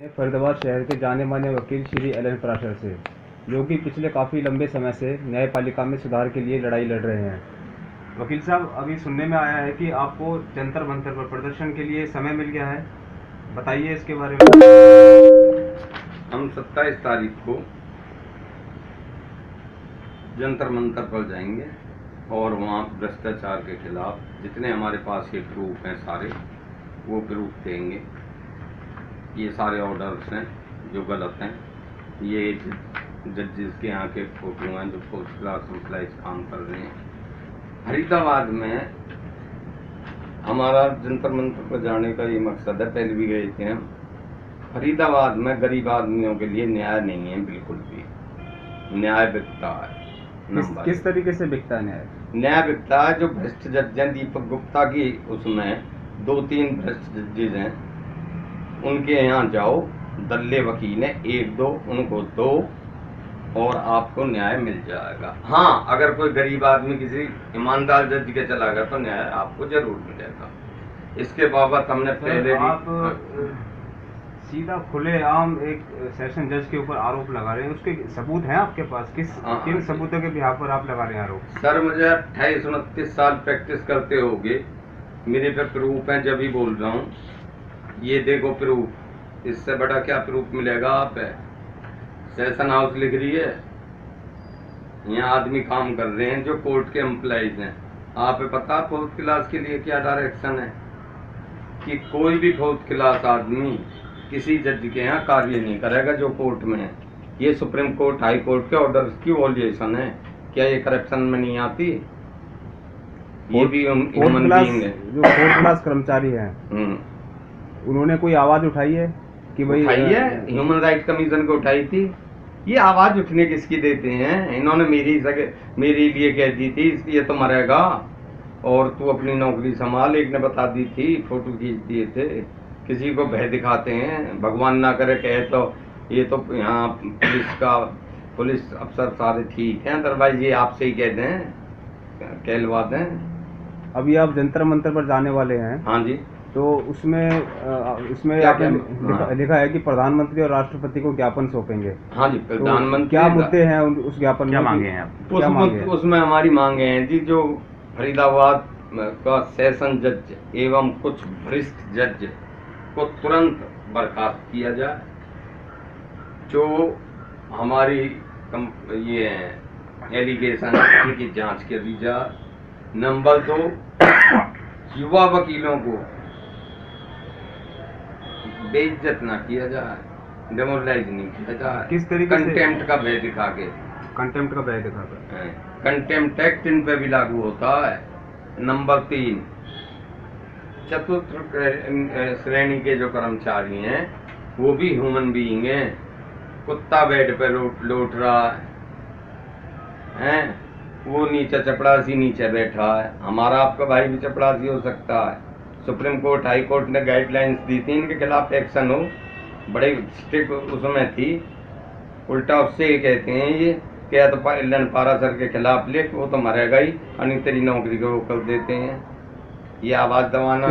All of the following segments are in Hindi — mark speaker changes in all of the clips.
Speaker 1: फरीदाबाद शहर के जाने माने वकील श्री एल एन पराशर से, जो कि पिछले काफ़ी लंबे समय से न्यायपालिका में सुधार के लिए लड़ाई लड़ रहे हैं। वकील साहब, अभी सुनने में आया है कि आपको जंतर मंतर पर प्रदर्शन के लिए समय मिल गया है, बताइए इसके बारे में।
Speaker 2: हम 27 तारीख को जंतर मंतर पर जाएंगे और वहाँ भ्रष्टाचार के खिलाफ जितने हमारे पास ये प्रूफ हैं सारे वो प्रूफ देंगे। ये सारे ऑर्डर्स हैं जो गलत हैं, ये जजेस के यहाँ के फोटो हैं जो फर्स्ट क्लास एम्प्लॉइज काम कर रहे हैं। फरीदाबाद में हमारा जंतर मंतर पर जाने का ये मकसद है, पहले भी गए थे हम। फरीदाबाद में गरीब आदमियों के लिए न्याय नहीं है, बिल्कुल भी। न्याय बिकता है।
Speaker 1: किस तरीके से बिकता है न्याय?
Speaker 2: न्याय बिकता है जो भ्रष्ट जज हैं, दीपक गुप्ता की उसमें 2-3 भ्रष्ट जजेज हैं, उनके यहाँ जाओ, दल्ले वकील हैं, 1-2 उनको दो और आपको न्याय मिल जाएगा। हाँ, अगर कोई गरीब आदमी किसी ईमानदार जज के चला गया तो न्याय आपको जरूर मिलेगा। इसके बाबत हमने पहले
Speaker 1: आप सीधा खुलेआम एक सेशन जज के ऊपर आरोप लगा रहे हैं, उसके सबूत हैं आपके पास? किन सबूतों के बिहाफ पर आप लगा रहे हैं आरोप?
Speaker 2: सर, मुझे 28-29 साल प्रैक्टिस करते होगे, मेरे पे प्रूफ है, जब ही बोल रहा हूँ। ये देखो प्रूफ, इससे बड़ा क्या प्रूफ मिलेगा? आप है सेशन हाउस लिख रही है, यहाँ आदमी काम कर रहे हैं जो कोर्ट के एम्प्लॉइज हैं। आप पता फोर्थ क्लास के लिए क्या डायरेक्शन है कि कोई भी फोर्थ क्लास आदमी किसी जज के यहाँ कार्य नहीं करेगा जो कोर्ट में है। ये सुप्रीम कोर्ट, हाई कोर्ट के ऑर्डर्स की वॉल्यूशन है। क्या ये करप्शन में नहीं आती? ये भी ह्यूमन बीइंग है।
Speaker 1: जो फोर्थ क्लास कर्मचारी हैं, उन्होंने कोई आवाज उठाई है कि भाई?
Speaker 2: उठाई है, ह्यूमन राइट कमीशन को उठाई थी। ये आवाज उठने किसकी देते हैं? इन्होंने मेरे लिए कह दी थी इसलिए तो मरेगा और तू अपनी नौकरी संभाल। एक ने बता दी थी, फोटो खींच दिए थे। किसी को भय दिखाते हैं, भगवान ना करे कहे तो ये तो यहाँ पुलिस अफसर सारे ठीक हैं, अदरवाइज ये आपसे ही कह दें, कहलवा दें।
Speaker 1: अभी आप जंतर मंतर पर जाने वाले हैं?
Speaker 2: हाँ जी।
Speaker 1: तो उसमें आपने लिखा है कि प्रधानमंत्री और राष्ट्रपति को ज्ञापन सौंपेंगे।
Speaker 2: हाँ जी, प्रधानमंत्री।
Speaker 1: क्या मुद्दे हैं उस ज्ञापन में?
Speaker 3: क्या मांगे हैं आप?
Speaker 2: उसमें हमारी मांगे हैं जी, जो फरीदाबाद का सेशन जज एवं कुछ वरिष्ठ जज को तुरंत बर्खास्त किया जाए, जो हमारी ये एलिगेशन की जांच करी जाए। नंबर 2, युवा वकीलों को बेइज्जत ना किया जाए, डेमोरलाइज नहीं किया जाए।
Speaker 1: किस तरीके से?
Speaker 2: कंटेम्प्ट का भय दिखा के।
Speaker 1: कंटेम्प्ट का भय दिखाकर?
Speaker 2: कंटेम्प्ट एक्ट इन पे भी लागू होता है। नंबर 3, चतुर्थ श्रेणी के जो कर्मचारी हैं वो भी ह्यूमन बीइंग हैं। कुत्ता बेड पे लौट रहा है, वो नीचे चपड़ासी नीचे बैठा है। हमारा आपका भाई भी चपड़ासी हो सकता है। सुप्रीम कोर्ट, हाई कोर्ट ने गाइडलाइंस दी थी इनके खिलाफ एक्शन हो, बड़े स्ट्रिक्ट उसमें थी। उल्टा उससे ये कहते हैं ये क्या तो एल एन पराशर के खिलाफ लिख, वो तो मरेगा ही, और तेरी नौकरी को वो कर देते हैं। ये आवाज दबाना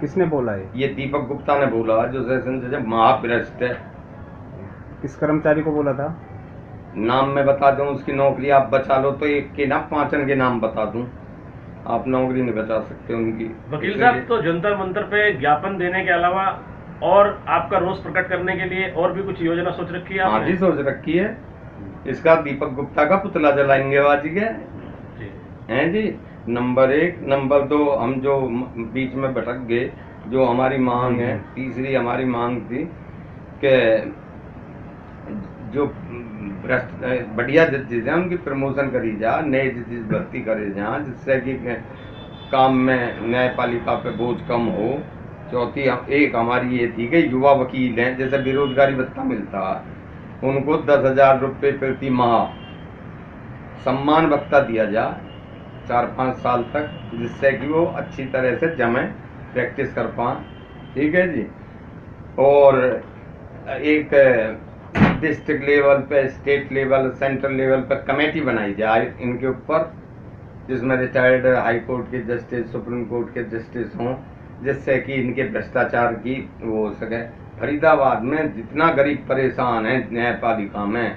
Speaker 1: किसने बोला है?
Speaker 2: ये दीपक गुप्ता ने बोला, जो सेशन जज महाभ्रष्ट है।
Speaker 1: किस कर्मचारी को बोला था?
Speaker 2: नाम मैं बता दूं, उसकी नौकरी आप बचा लो तो एक के ना 5 के नाम बता दूं, आप नौकरी नहीं बचा सकते उनकी।
Speaker 3: वकील साहब, तो जंतर मंतर पे ज्ञापन देने के अलावा और आपका रोष प्रकट करने के लिए और भी कुछ योजना सोच रखी है?
Speaker 2: हाँ जी, सोच रखी है। इसका दीपक गुप्ता का पुतला जलाएंगे बाजी के हैं जी। नंबर 1। नंबर 2, हम जो बीच में भटक गए, जो हमारी मांग है, तीसरी हमारी मांग थी कि जो बढ़िया जजेज हैं उनकी प्रमोशन करी जा, नए जजेज भर्ती करे जा, जिससे कि काम में न्यायपालिका पे बोझ कम हो। चौथी एक हमारी ये थी कि युवा वकील हैं, जैसे बेरोजगारी भत्ता मिलता है, उनको 10,000 रुपये प्रति माह सम्मान भत्ता दिया जाए 4-5 साल तक, जिससे कि वो अच्छी तरह से जमे, प्रैक्टिस कर पाएं। ठीक है जी। और एक डिस्ट्रिक्ट लेवल पे, स्टेट लेवल, सेंट्रल लेवल पे कमेटी बनाई जाए इनके ऊपर, जिसमें रिटायर्ड हाई कोर्ट के जस्टिस, सुप्रीम कोर्ट के जस्टिस हों, जिससे कि इनके भ्रष्टाचार की वो हो सके। फरीदाबाद में जितना गरीब परेशान है न्यायपालिका में,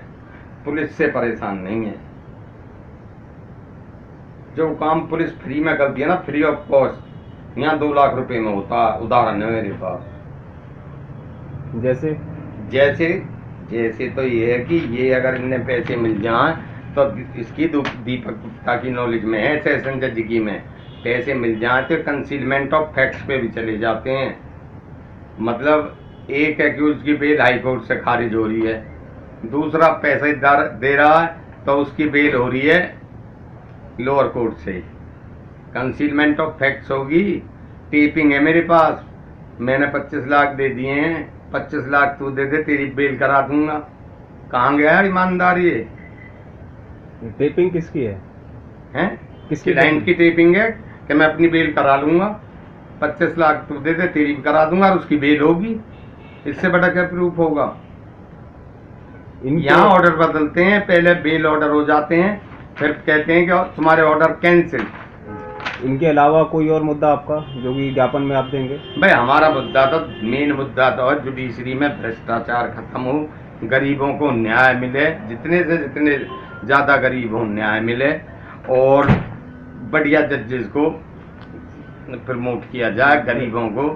Speaker 2: पुलिस से परेशान नहीं है। जो काम पुलिस फ्री में करती है ना, फ्री ऑफ कॉस्ट, यहाँ 2 लाख रुपए में होता। उदाहरण है मेरे पास।
Speaker 1: जैसे
Speaker 2: जैसे तो ये है कि ये अगर इन्हें पैसे मिल जाएं तो इसकी दीपक गुप्ता की नॉलेज में है, सेशन जज की में पैसे मिल जाएं तो कंसीलमेंट ऑफ फैक्ट्स पे भी चले जाते हैं। मतलब एक एक्यूज की बेल हाई कोर्ट से खारिज हो रही है, दूसरा पैसे दे रहा है तो उसकी बेल हो रही है लोअर कोर्ट से। कंसीलमेंट ऑफ फैक्ट्स होगी। टेपिंग है मेरे पास, मैंने 25 लाख दे दिए हैं, 25 लाख तू दे दे, तेरी बेल करा दूंगा। कहाँ गया ईमानदारी?
Speaker 1: टेपिंग किसकी है?
Speaker 2: हैं?
Speaker 1: किसकी
Speaker 2: क्लाइंट की टेपिंग है कि मैं अपनी बेल करा लूंगा, 25 लाख तू दे दे, तेरी भी करा दूंगा और उसकी बेल होगी। इससे बड़ा क्या प्रूफ होगा? यहाँ ऑर्डर बदलते हैं, पहले बेल ऑर्डर हो जाते हैं, फिर कहते हैं कि तुम्हारे ऑर्डर कैंसिल।
Speaker 1: इनके अलावा कोई और मुद्दा आपका जो कि ज्ञापन में आप देंगे?
Speaker 2: भाई हमारा मुद्दा तो, मेन मुद्दा तो है जुडिशरी में भ्रष्टाचार खत्म हो, गरीबों को न्याय मिले, जितने से जितने ज्यादा गरीब हो न्याय मिले, और बढ़िया जजेस को प्रमोट किया जाए, गरीबों को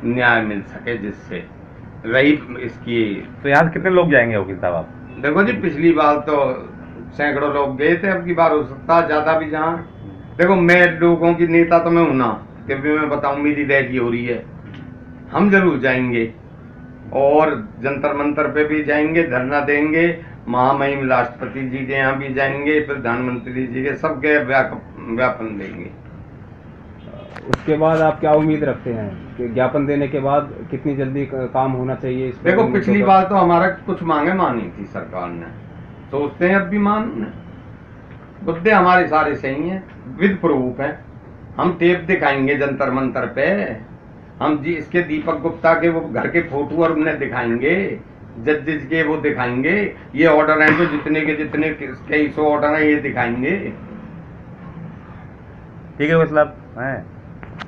Speaker 2: न्याय मिल सके, जिससे रही इसकी।
Speaker 4: तो यहाँ से कितने लोग जाएंगे वकील साहब आप?
Speaker 2: देखो जी, पिछली बार तो सैकड़ों लोग गए थे, अब की बार हो सकता है ज्यादा भी जाएं। देखो मैं लोगों की नेता तो मैं हूं ना कि मैं बताऊं मेरी रैली हो रही है। हम जरूर जाएंगे और जंतर मंतर पे भी जाएंगे, धरना देंगे, महामहिम राष्ट्रपति जी के यहाँ भी जाएंगे, प्रधानमंत्री जी के, सबके व्यापन देंगे।
Speaker 1: उसके बाद आप क्या उम्मीद रखते हैं कि ज्ञापन देने के बाद कितनी जल्दी काम होना चाहिए इस पर?
Speaker 2: देखो पिछली बार तो हमारा कुछ मांगे मानी थी सरकार ने, सोचते हैं अब भी मान। मुद्दे हमारे सारे सही हैं, विद प्रूफ है। हम टेप दिखाएंगे जंतर मंतर पे, हम जी इसके दीपक गुप्ता के वो घर के फोटो और उन्हें दिखाएंगे, जजेस के वो दिखाएंगे, ये ऑर्डर हैं तो जितने के जितने कई 100 ऑर्डर हैं ये दिखाएंगे।
Speaker 4: ठीक है वकील साहब।